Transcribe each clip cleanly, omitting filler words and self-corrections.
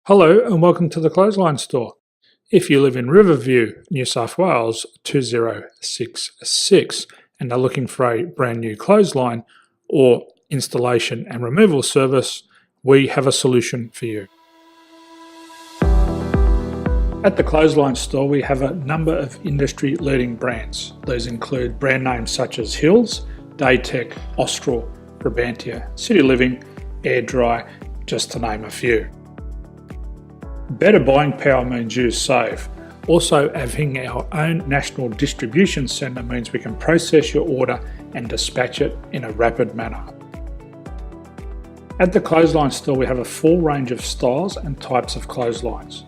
Hello and welcome to the Clothesline Store. If you live in Riverview, New South Wales 2066 and are looking for a brand new clothesline or installation and removal service, we have a solution for you. At the Clothesline Store we have a number of industry leading brands. These include brand names such as Hills, Daytech, Austral, Brabantia, City Living, Air Dry, just to name a few. Better buying power means you save. Also, having our own national distribution centre means we can process your order and dispatch it in a rapid manner. At the Clothesline Store we have a full range of styles and types of clotheslines.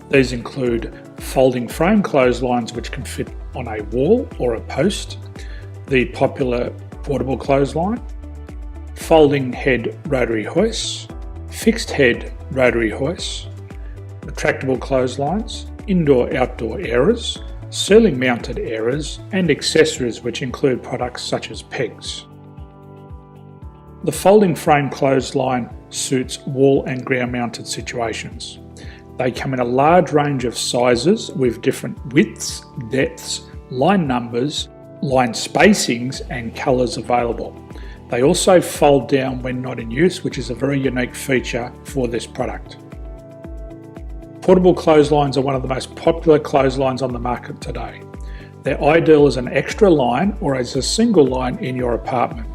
These include folding frame clotheslines which can fit on a wall or a post, the popular portable clothesline, folding head rotary hoists, fixed head rotary hoists, retractable clotheslines, indoor-outdoor airers, ceiling mounted airers and accessories which include products such as pegs. The folding frame clothesline suits wall and ground mounted situations. They come in a large range of sizes with different widths, depths, line numbers, line spacings and colours available. They also fold down when not in use, which is a very unique feature for this product. Portable clotheslines are one of the most popular clotheslines on the market today. They're ideal as an extra line or as a single line in your apartment.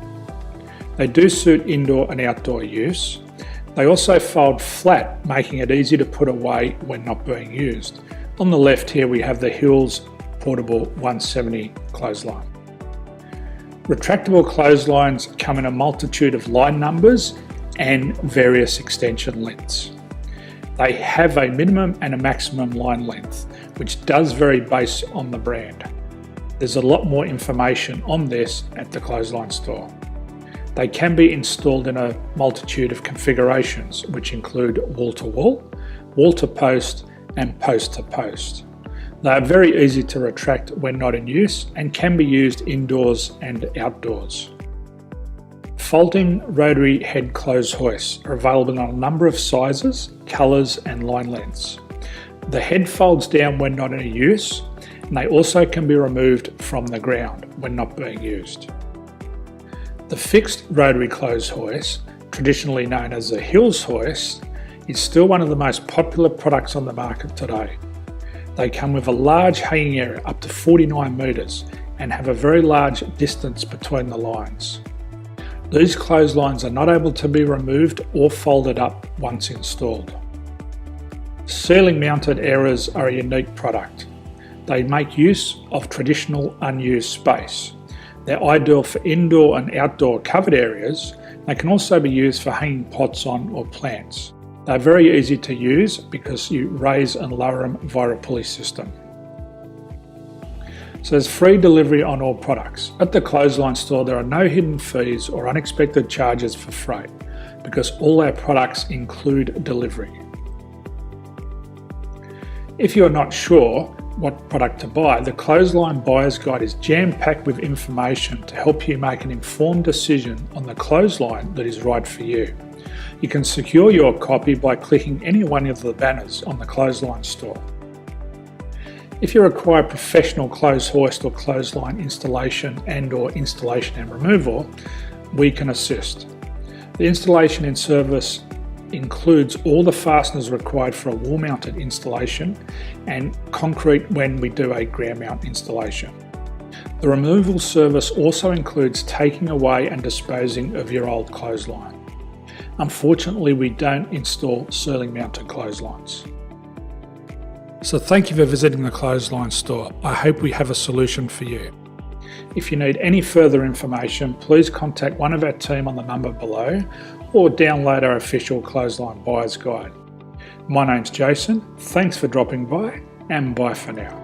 They do suit indoor and outdoor use. They also fold flat, making it easy to put away when not being used. On the left here we have the Hills Portable 170 clothesline. Retractable clotheslines come in a multitude of line numbers and various extension lengths. They have a minimum and a maximum line length, which does vary based on the brand. There's a lot more information on this at the Clothesline Store. They can be installed in a multitude of configurations, which include wall-to-wall, wall-to-post and post-to-post. They are very easy to retract when not in use and can be used indoors and outdoors. Folding rotary head clothes hoists are available in a number of sizes, colours and line lengths. The head folds down when not in use, and they also can be removed from the ground when not being used. The fixed rotary clothes hoist, traditionally known as the Hills hoist, is still one of the most popular products on the market today. They come with a large hanging area up to 49 metres and have a very large distance between the lines. These clotheslines are not able to be removed or folded up once installed. Ceiling mounted airers are a unique product. They make use of traditional unused space. They're ideal for indoor and outdoor covered areas. They can also be used for hanging pots on or plants. They're very easy to use because you raise and lower them via a pulley system. So there's free delivery on all products. At the Clothesline Store there are no hidden fees or unexpected charges for freight because all our products include delivery. If you're not sure what product to buy, the Clothesline Buyer's Guide is jam-packed with information to help you make an informed decision on the clothesline that is right for you. You can secure your copy by clicking any one of the banners on the Clothesline Store. If you require professional clothes hoist or clothesline installation and removal, we can assist. The installation and service includes all the fasteners required for a wall mounted installation and concrete when we do a ground mount installation. The removal service also includes taking away and disposing of your old clothesline. Unfortunately, we don't install ceiling mounted clotheslines. So thank you for visiting the Clothesline Store. I hope we have a solution for you. If you need any further information, please contact one of our team on the number below or download our official Clothesline Buyer's Guide. My name's Jason, thanks for dropping by and bye for now.